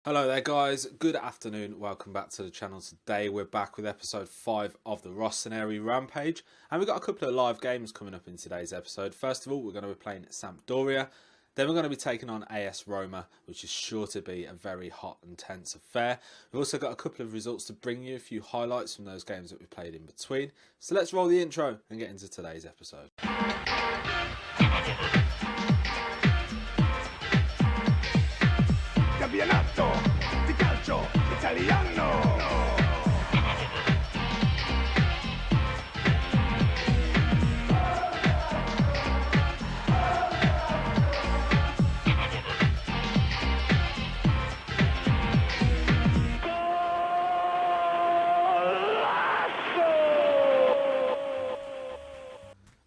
Hello there guys, good afternoon, welcome back to the channel. Today we're back with episode 5 of the Rossoneri Rampage, and we've got a couple of live games coming up in today's episode. First of all, we're going to be playing Sampdoria, then we're going to be taking on AS Roma, which is sure to be a very hot and tense affair. We've also got a couple of results to bring you, a few highlights from those games that we played in between. So let's roll the intro and get into today's episode. Campionato di calcio italiano.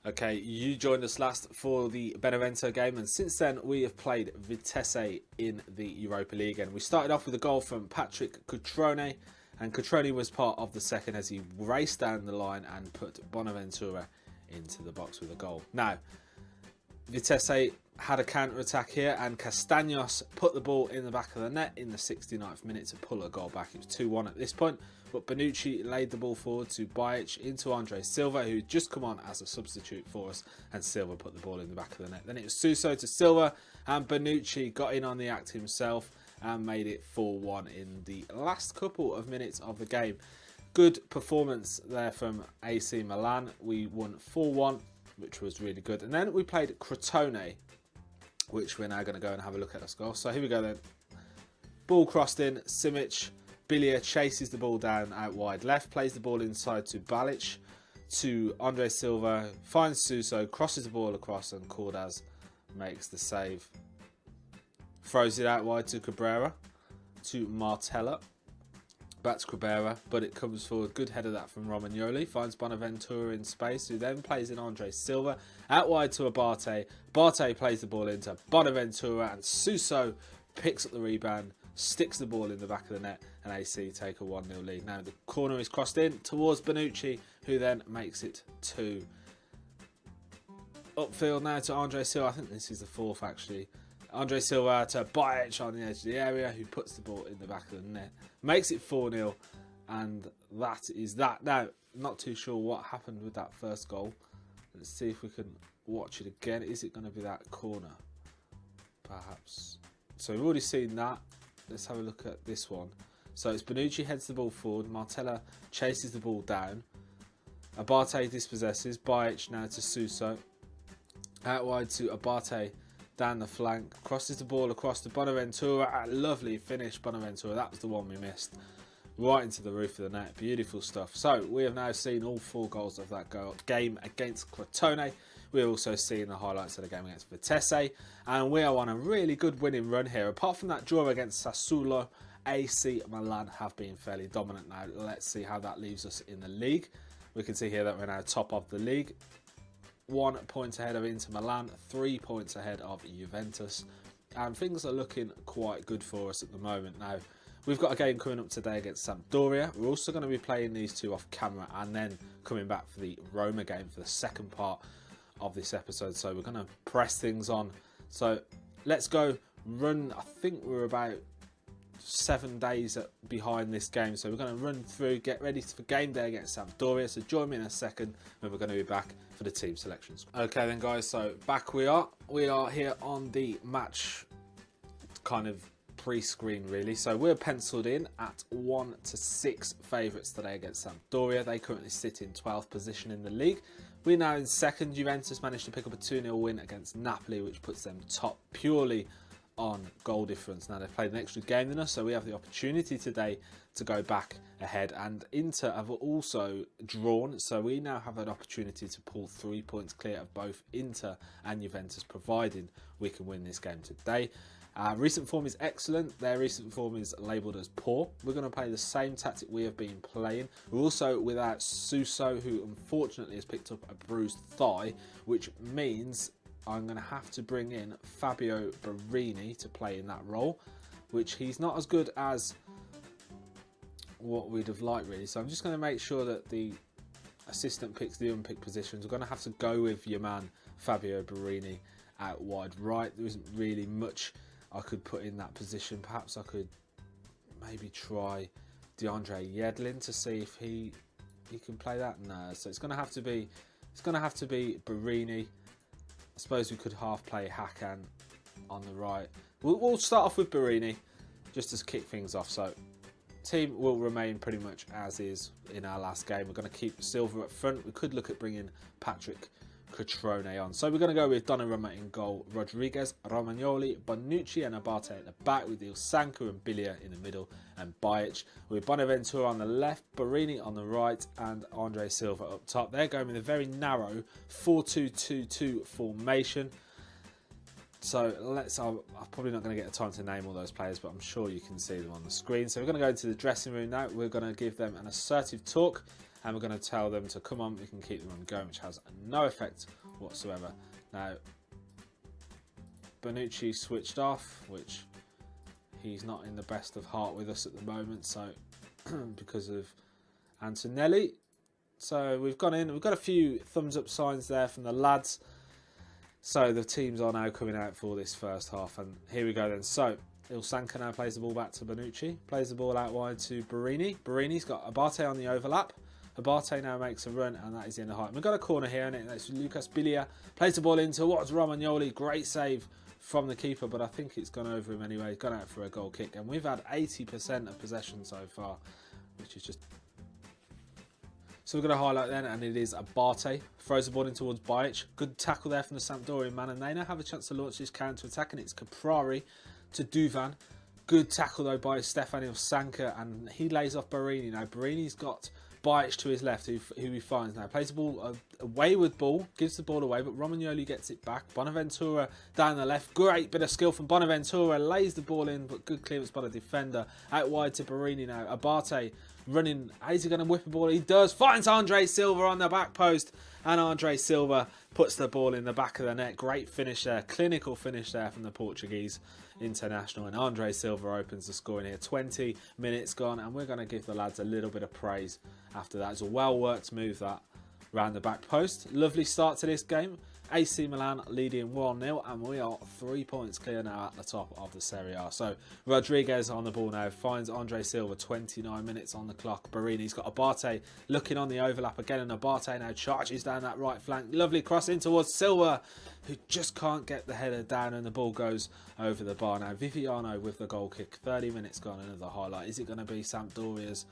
Okay, you joined us last for the Benevento game, and since then we have played Vitesse in the Europa League, and we started off with a goal from Patrick Cutrone, and Cutrone was part of the second as he raced down the line and put Bonaventura into the box with a goal. Now, Vitesse had a counter-attack here, and Castaños put the ball in the back of the net in the 69th minute to pull a goal back. It was 2-1 at this point, but Bonucci laid the ball forward to Bajic into Andre Silva, who had just come on as a substitute for us, and Silva put the ball in the back of the net. Then it was Suso to Silva, and Bonucci got in on the act himself and made it 4-1 in the last couple of minutes of the game. Good performance there from AC Milan. We won 4-1, which was really good. And then we played Crotone, which we're now going to go and have a look at the score. So here we go then. Ball crossed in, Simic, Bilia chases the ball down out wide left, plays the ball inside to Bajic, to Andre Silva, finds Suso, crosses the ball across, and Cordaz makes the save. Throws it out wide to Cabrera, to Martella, back to Cabrera, but it comes forward. Good header that from Romagnoli, finds Bonaventura in space, who then plays in Andre Silva, out wide to Abate. Abate plays the ball into Bonaventura, and Suso picks up the rebound, sticks the ball in the back of the net, and AC take a 1-0 lead. Now the corner is crossed in towards Bonucci, who then makes it 2. Upfield now to Andre Silva. I think this is the fourth actually. Andre Silva to Bajic on the edge of the area, who puts the ball in the back of the net. Makes it 4-0, and that is that. Now, not too sure what happened with that first goal. Let's see if we can watch it again. Is it going to be that corner? Perhaps. So we've already seen that. Let's have a look at this one. So it's Bonucci heads the ball forward. Martella chases the ball down. Abate dispossesses. Bajic now to Suso. Out wide to Abate down the flank. Crosses the ball across to Bonaventura. Lovely finish, Bonaventura. That was the one we missed. Right into the roof of the net. Beautiful stuff. So we have now seen all 4 goals of that game against Crotone. We've also seen the highlights of the game against Vitesse, and we are on a really good winning run here. Apart from that draw against Sassuolo, AC Milan have been fairly dominant now. Let's see how that leaves us in the league. We can see here that we're now top of the league. 1 point ahead of Inter Milan, 3 points ahead of Juventus, and things are looking quite good for us at the moment. Now, we've got a game coming up today against Sampdoria. We're also going to be playing these two off camera, and then coming back for the Roma game for the second part of this episode. So we're going to press things on. So let's go run. I think we're about 7 days behind this game, so we're going to run through, get ready for game day against Sampdoria. So join me in a second when we're going to be back for the team selections. Okay then guys, so back we are here on the match kind of pre-screen really. So we're penciled in at 1-6 favourites today against Sampdoria. They currently sit in 12th position in the league. We're now in second. Juventus managed to pick up a 2-0 win against Napoli, which puts them top purely on goal difference. Now they've played an extra game than us, so we have the opportunity today to go back ahead, and Inter have also drawn, so we now have an opportunity to pull 3 points clear of both Inter and Juventus, providing we can win this game today. Recent form is excellent. Their recent form is labelled as poor. We're going to play the same tactic we have been playing. We're also without Suso, who unfortunately has picked up a bruised thigh, which means I'm going to have to bring in Fabio Borini to play in that role, which he's not as good as what we'd have liked really. So I'm just going to make sure that the assistant picks the unpicked positions. We're going to have to go with your man Fabio Borini out wide right. There isn't really much I could put in that position. Perhaps I could maybe try DeAndre Yedlin to see if he can play that. No, so it's going to have to be Barini. I suppose we could half play Hakan on the right. We'll start off with Barini just to kick things off. So team will remain pretty much as is in our last game. We're going to keep Silva up front. We could look at bringing Patrick Cutrone on. So we're going to go with Donnarumma in goal, Rodriguez, Romagnoli, Bonucci and Abate at the back, with Ilsanka and Bilia in the middle, and Bajic with Bonaventura on the left, Barini on the right, and Andre Silva up top. They're going with a very narrow 4-2-2-2 formation. So I'm probably not going to get the time to name all those players, but I'm sure you can see them on the screen. So we're going to go into the dressing room now. We're going to give them an assertive talk, and we're going to tell them to come on, we can keep them on going, which has no effect whatsoever. Now, Bonucci switched off, which he's not in the best of heart with us at the moment, so because of Antonelli. So we've gone in, we've got a few thumbs up signs there from the lads. So the teams are now coming out for this first half, and here we go then. So Ilsanka now plays the ball back to Bonucci, plays the ball out wide to Barini. Barini's got Abate on the overlap. Abate now makes a run, and that is in the height. We've got a corner here, and it's Lucas Bilia. Plays the ball in towards Romagnoli. Great save from the keeper, but I think it's gone over him anyway. He's gone out for a goal kick, and we've had 80% of possession so far, which is just... So we're going to highlight then, and it is Abate. Throws the ball in towards Bajic. Good tackle there from the Sampdoria man, and they now have a chance to launch this counter-attack, and it's Caprari to Duvan. Good tackle though by Stefan Ilsanka, and he lays off Barini. Now Barini's got Bajic to his left, who he finds now. Plays the ball, a wayward ball, gives the ball away, but Romagnoli gets it back. Bonaventura down the left. Great bit of skill from Bonaventura. Lays the ball in, but good clearance by the defender. Out wide to Barini now. Abate running. Is he going to whip the ball? He does. Finds Andre Silva on the back post, and Andre Silva puts the ball in the back of the net. Great finish there. Clinical finish there from the Portuguese international, and Andre Silva opens the score in here. 20 minutes gone, and we're going to give the lads a little bit of praise after that. It's a well worked move that round the back post. Lovely start to this game. AC Milan leading 1-0, and we are 3 points clear now at the top of the Serie A. So Rodriguez on the ball now, finds Andre Silva, 29 minutes on the clock. Barini's got Abate looking on the overlap again, and Abate now charges down that right flank. Lovely cross in towards Silva, who just can't get the header down, and the ball goes over the bar. Now Viviano with the goal kick. 30 minutes gone, another highlight. Is it going to be Sampdoria's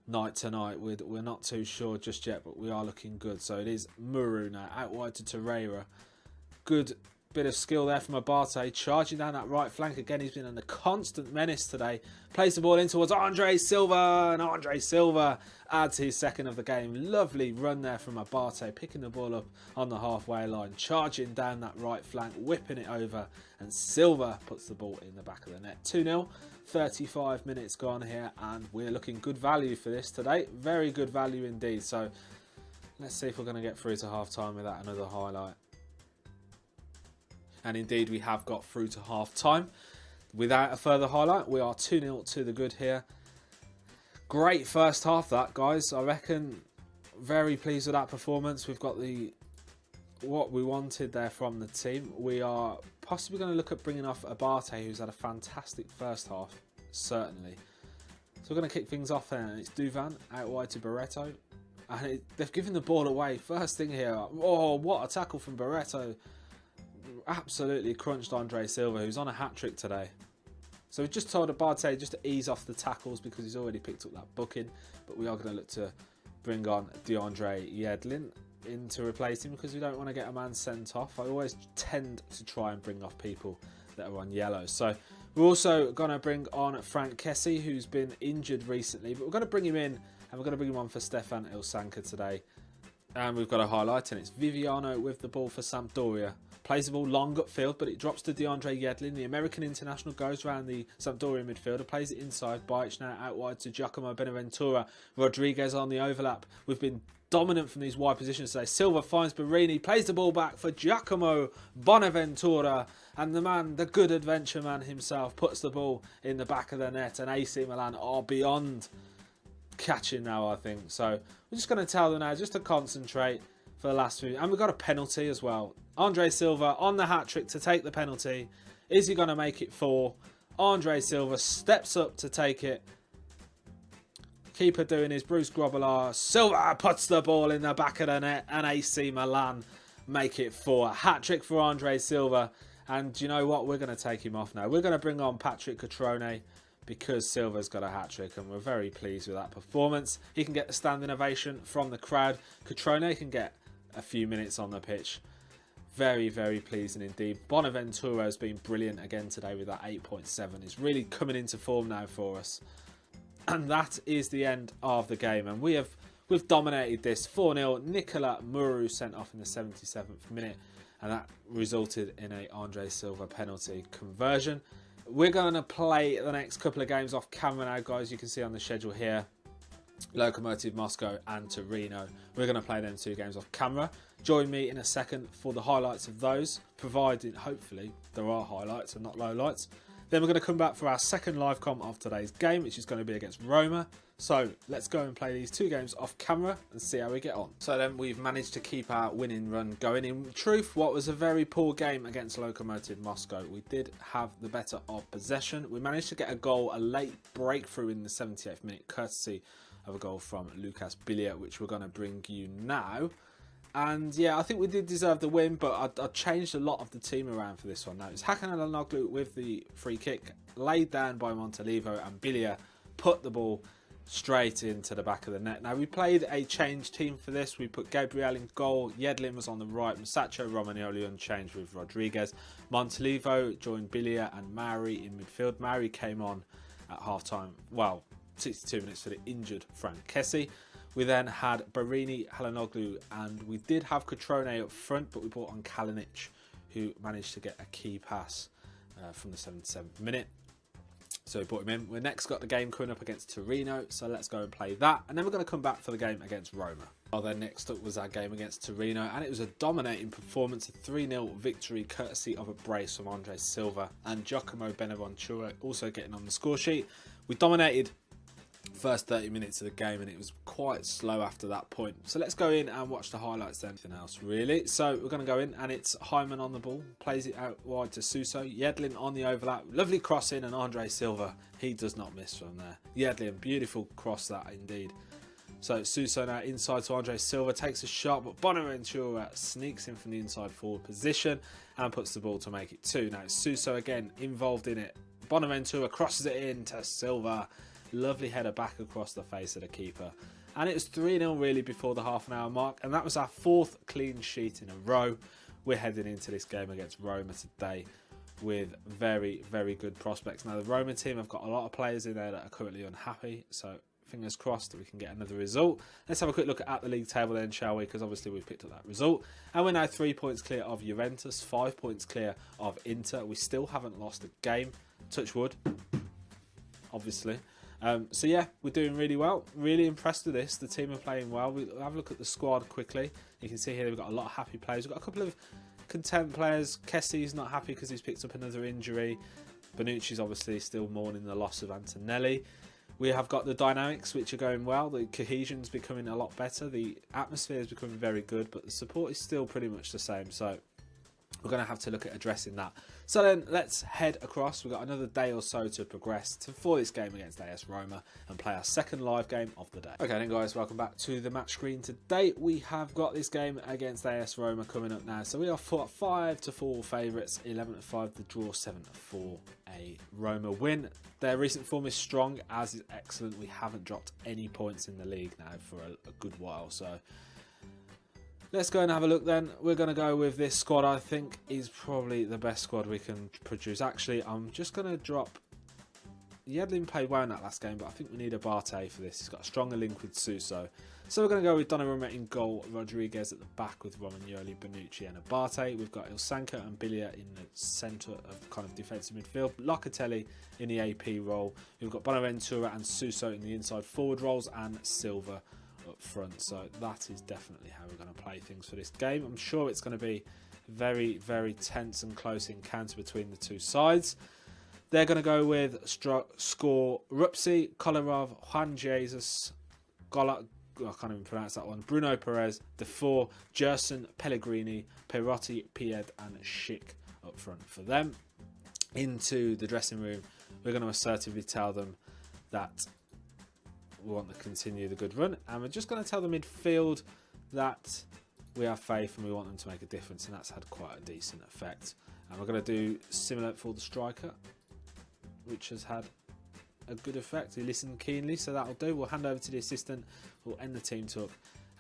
night tonight? We're not too sure just yet, but we are looking good. So it is Muru now, out wide to Torreira. Good bit of skill there from Abate, charging down that right flank again. He's been a constant menace today. Plays the ball in towards Andre Silva, and Andre Silva adds his second of the game. Lovely run there from Abate, picking the ball up on the halfway line, charging down that right flank, whipping it over, and Silva puts the ball in the back of the net. 2-0. 35 minutes gone here, and we're looking good value for this today. Very good value indeed. So let's see if we're going to get through to half time without another highlight. And indeed we have got through to half time without a further highlight. We are 2-0 to the good here. Great first half that, guys. I reckon very pleased with that performance. We've got what we wanted there from the team. We are possibly going to look at bringing off Abate, who's had a fantastic first half, certainly. So we're going to kick things off there, and it's Duvan out wide to Barreto, and they've given the ball away first thing here. Oh, what a tackle from Barreto. Absolutely crunched Andre Silva, who's on a hat-trick today. So we've just told Abate just to ease off the tackles because he's already picked up that booking, but we are going to look to bring on DeAndre Yedlin in to replace him because we don't want to get a man sent off. I always tend to try and bring off people that are on yellow. So we're also going to bring on Frank Kessie, who's been injured recently, but we're going to bring him in, and we're going to bring him on for Stefan Ilsanka today. And we've got a highlight, and it's Viviano with the ball for Sampdoria. Plays the ball long upfield, but it drops to DeAndre Yedlin. The American international goes around the Sampdoria midfielder, plays it inside. Bajic now out wide to Giacomo Bonaventura. Rodriguez on the overlap. We've been dominant from these wide positions today. Silva finds Barini, plays the ball back for Giacomo Bonaventura, and the man, the good adventure man himself, puts the ball in the back of the net, and AC Milan are beyond catching now, I think. So we're just going to tell them now just to concentrate for the last few, and we've got a penalty as well. Andre Silva on the hat-trick to take the penalty. Is he going to make it 4? Andre Silva steps up to take it. Keeper doing his Bruce Grobbelaar. Silva puts the ball in the back of the net, and AC Milan make it 4. A hat-trick for Andre Silva. And you know what? We're going to take him off now. We're going to bring on Patrick Cutrone because Silva's got a hat-trick, and we're very pleased with that performance. He can get the standing ovation from the crowd. Cutrone can get a few minutes on the pitch. Very, very pleasing indeed. Bonaventura has been brilliant again today with that 8.7. He's really coming into form now for us. And that is the end of the game. And we've dominated this 4-0. Nicola Muru sent off in the 77th minute. And that resulted in a Andre Silva penalty conversion. We're going to play the next couple of games off camera now, guys. You can see on the schedule here, Lokomotiv Moscow and Torino. We're going to play them 2 games off camera. Join me in a second for the highlights of those, provided, hopefully, there are highlights and not lowlights. Then we're going to come back for our second live comp of today's game, which is going to be against Roma. So let's go and play these 2 games off camera and see how we get on. So then we've managed to keep our winning run going. In truth, what was a very poor game against Lokomotiv Moscow. We did have the better of possession. We managed to get a goal, a late breakthrough in the 78th minute, courtesy of a goal from Lucas Bilia, which we're going to bring you now. And yeah, I think we did deserve the win, but I changed a lot of the team around for this one. Now it's Hakan Çalhanoğlu with the free kick, laid down by Montalivo, and Bilia put the ball straight into the back of the net. Now we played a changed team for this. We put Gabriel in goal, Yedlin was on the right, Musacho, Romagnoli unchanged with Rodriguez. Montalivo joined Bilia and Mauri in midfield. Mauri came on at half time, well, 62 minutes for the injured Frank Kessie. We then had Barini, Çalhanoğlu, and we did have Cutrone up front, but we brought on Kalinic, who managed to get a key pass from the 77th minute. So we brought him in. We've next got the game coming up against Torino, so let's go and play that. And then we're going to come back for the game against Roma. Well, then next up was our game against Torino, and it was a dominating performance, a 3-0 victory courtesy of a brace from Andre Silva and Giacomo Bonaventura also getting on the score sheet. We dominated first 30 minutes of the game, and it was quite slow after that point. So let's go in and watch the highlights then. Anything else really. So we're going to go in, and it's Hyman on the ball, plays it out wide to Suso. Yedlin on the overlap, lovely crossing, and Andre Silva, he does not miss from there. Yedlin, beautiful cross that indeed. So Suso now inside to Andre Silva, takes a shot, but Bonaventura sneaks in from the inside forward position and puts the ball to make it 2. Now it's Suso again involved in it. Bonaventura crosses it in to Silva. Lovely header back across the face of the keeper. And it was 3-0 really before the half-an-hour mark. And that was our 4th clean sheet in a row. We're heading into this game against Roma today with very, very good prospects. Now, the Roma team have got a lot of players in there that are currently unhappy. So, fingers crossed that we can get another result. Let's have a quick look at the league table then, shall we? Because obviously we've picked up that result. And we're now 3 points clear of Juventus, 5 points clear of Inter. We still haven't lost a game. Touch wood, obviously. So yeah, we're doing really well. Really impressed with this. The team are playing well. We'll have a look at the squad quickly. You can see here we've got a lot of happy players. We've got a couple of content players. Kessie's not happy because he's picked up another injury. Bonucci's obviously still mourning the loss of Antonelli. We have got the dynamics which are going well. The cohesion's becoming a lot better. The atmosphere is becoming very good, but the support is still pretty much the same. So we're going to have to look at addressing that. So then let's head across. We've got another day or so to progress for this game against AS Roma and play our second live game of the day. Okay then guys, welcome back to the match screen. Today we have got this game against AS Roma coming up now. So we are 5-4 favourites, 11-5 the draw, 7-4 a Roma win. Their recent form is strong, as is excellent. We haven't dropped any points in the league now for a good while. So let's go and have a look then. We're going to go with this squad. I think is probably the best squad we can produce. Actually, I'm just going to drop... Yedlin played well in that last game, but I think we need a Abate for this. He's got a stronger link with Suso. So we're going to go with Donnarumma in goal, Rodriguez at the back with Romagnoli, Bonucci and Abate. We've got Ilsanka and Bilia in the centre of kind of defensive midfield. Locatelli in the AP role. We've got Bonaventura and Suso in the inside forward roles, and Silva up front. So that is definitely how we're going to play things for this game. I'm sure it's going to be very, very tense and close encounter between the two sides. They're going to go with score Rupsi, Kolarov, Juan Jesus, I can't even pronounce that one, Bruno Perez, Defoe, Gerson, Pellegrini, Perotti, Pied and Schick up front for them. Into the dressing room, we're going to assertively tell them that we want to continue the good run, and we're just going to tell the midfield that we have faith and we want them to make a difference, and that's had quite a decent effect. And we're going to do similar for the striker, which has had a good effect. He listened keenly, so that'll do. We'll hand over to the assistant, we'll end the team talk,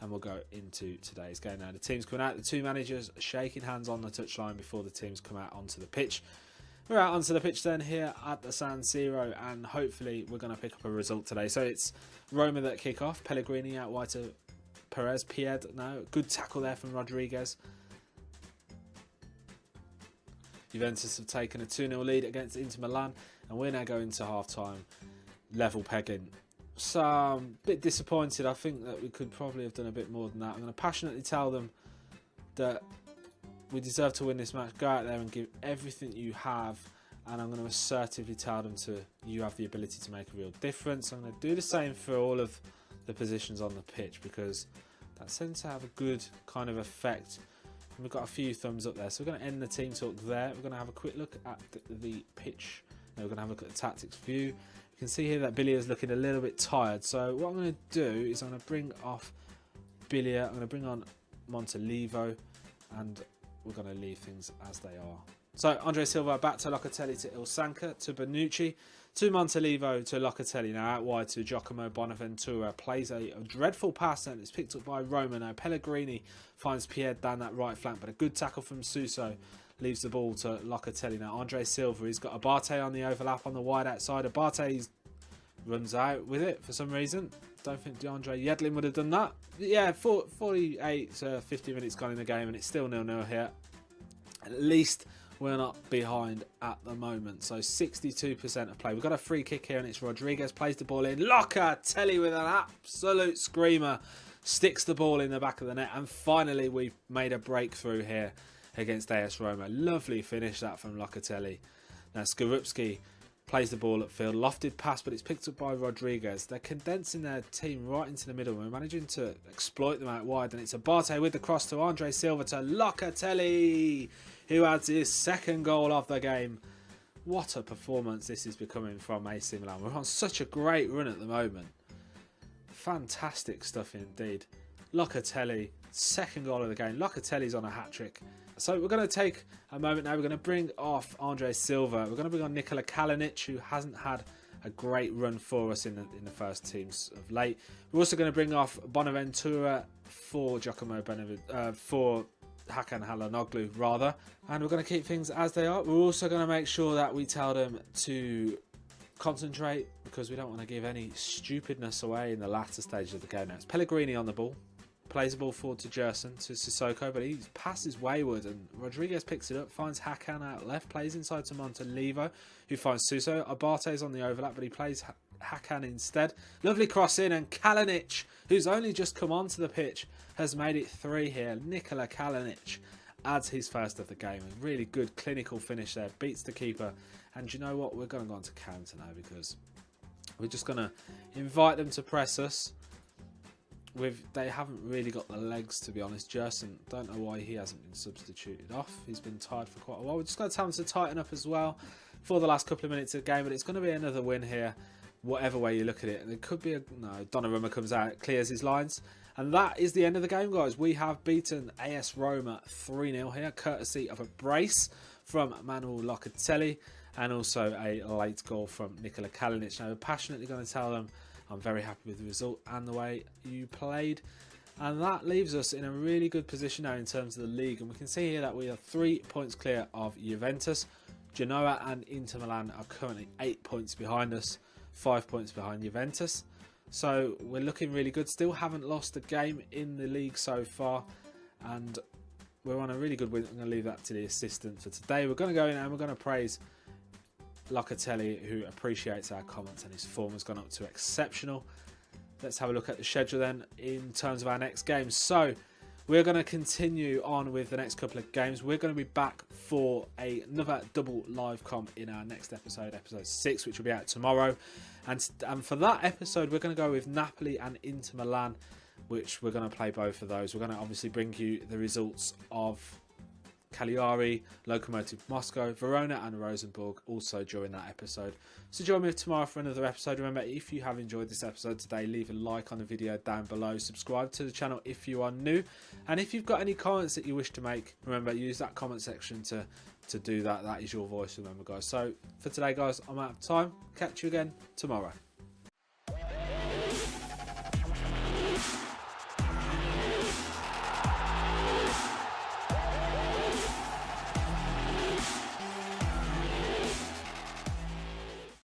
and we'll go into today's game. Now the team's coming out, the two managers shaking hands on the touchline before the teams come out onto the pitch. We're out onto the pitch then here at the San Siro, and hopefully we're going to pick up a result today. So it's Roma that kick off. Pellegrini out wide to Perez. Pied now. Good tackle there from Rodriguez. Juventus have taken a 2-0 lead against Inter Milan, and we're now going to half-time level pegging. So I'm a bit disappointed. I think that we could probably have done a bit more than that. I'm going to passionately tell them that we deserve to win this match. Go out there and give everything you have, and I'm going to assertively tell them to you have the ability to make a real difference. I'm going to do the same for all of the positions on the pitch, because that tends to have a good kind of effect. And we've got a few thumbs up there, so we're going to end the team talk there. We're going to have a quick look at the pitch. Now we're going to have a look at the tactics view. You can see here that Billy is looking a little bit tired, so what I'm going to do is I'm going to bring off Billy. I'm going to bring on Montalivo, and we're going to leave things as they are. So Andre Silva back to Locatelli to Ilsanca to Bonucci to Montalivo to Locatelli. Now out wide to Giacomo Bonaventura. Plays a dreadful pass and it's picked up by Roma. Now Pellegrini finds Pied down that right flank, but a good tackle from Suso leaves the ball to Locatelli. Now Andre Silva, he's got Abate on the overlap on the wide outside. Abate runs out with it for some reason. Don't think DeAndre Yedlin would have done that. Yeah, 48 to 50 minutes gone in the game, and it's still 0-0 here. At least we're not behind at the moment. So 62% of play. We've got a free kick here, and it's Rodriguez plays the ball in. Locatelli with an absolute screamer sticks the ball in the back of the net, and finally we've made a breakthrough here against AS Roma. Lovely finish that from Locatelli. Now Skorupski plays the ball upfield, lofted pass, but it's picked up by Rodriguez. They're condensing their team right into the middle. We're managing to exploit them out wide, and it's Abate with the cross to Andre Silva to Locatelli, who adds his second goal of the game. What a performance this is becoming from AC Milan. We're on such a great run at the moment. Fantastic stuff indeed. Locatelli, second goal of the game. Locatelli's on a hat-trick. So we're going to take a moment now. We're going to bring off Andre Silva. We're going to bring on Nikola Kalinic, who hasn't had a great run for us in the first teams of late. We're also going to bring off Bonaventura for Giacomo for Hakan Çalhanoğlu rather. And we're going to keep things as they are. We're also going to make sure that we tell them to concentrate, because we don't want to give any stupidness away in the latter stage of the game. Now it's Pellegrini on the ball. Plays the ball forward to Gerson, to Sissoko, but he passes wayward, and Rodriguez picks it up, finds Hakan out left, plays inside to Montalivo, who finds Suso. Abate's on the overlap, but he plays Hakan instead. Lovely cross in, and Kalinic, who's only just come onto the pitch, has made it 3 here. Nikola Kalinic adds his first of the game. A really good clinical finish there, beats the keeper. And you know what? We're going to go on to counter now, because we're just going to invite them to press us. They haven't really got the legs, to be honest. Gerson, don't know why he hasn't been substituted off. He's been tired for quite a while. We're just going to tell him to tighten up as well for the last couple of minutes of the game, but it's going to be another win here, whatever way you look at it. There could be Donnarumma comes out, clears his lines, and that is the end of the game, guys. We have beaten AS Roma 3-0 here, courtesy of a brace from Manuel Locatelli and also a late goal from Nikola Kalinic. Now, we're passionately going to tell them I'm very happy with the result and the way you played, and that leaves us in a really good position now in terms of the league. And we can see here that we are 3 points clear of Juventus. Genoa and Inter Milan are currently 8 points behind us, 5 points behind Juventus. So we're looking really good. Still haven't lost a game in the league so far, and we're on a really good win. I'm going to leave that to the assistant for today. We're going to go in and we're going to praise Locatelli, who appreciates our comments, and his form has gone up to exceptional. Let's have a look at the schedule then in terms of our next games. So we're going to continue on with the next couple of games. We're going to be back for another double live comp in our next episode, episode 6, which will be out tomorrow. And for that episode, we're going to go with Napoli and Inter Milan, which we're going to play both of those. We're going to obviously bring you the results of Cagliari, Lokomotiv Moscow, Verona and Rosenborg also during that episode. So join me tomorrow for another episode. Remember, if you have enjoyed this episode today, leave a like on the video down below. Subscribe to the channel if you are new. And if you've got any comments that you wish to make, remember, use that comment section to do that. That is your voice, remember, guys. So for today, guys, I'm out of time. Catch you again tomorrow.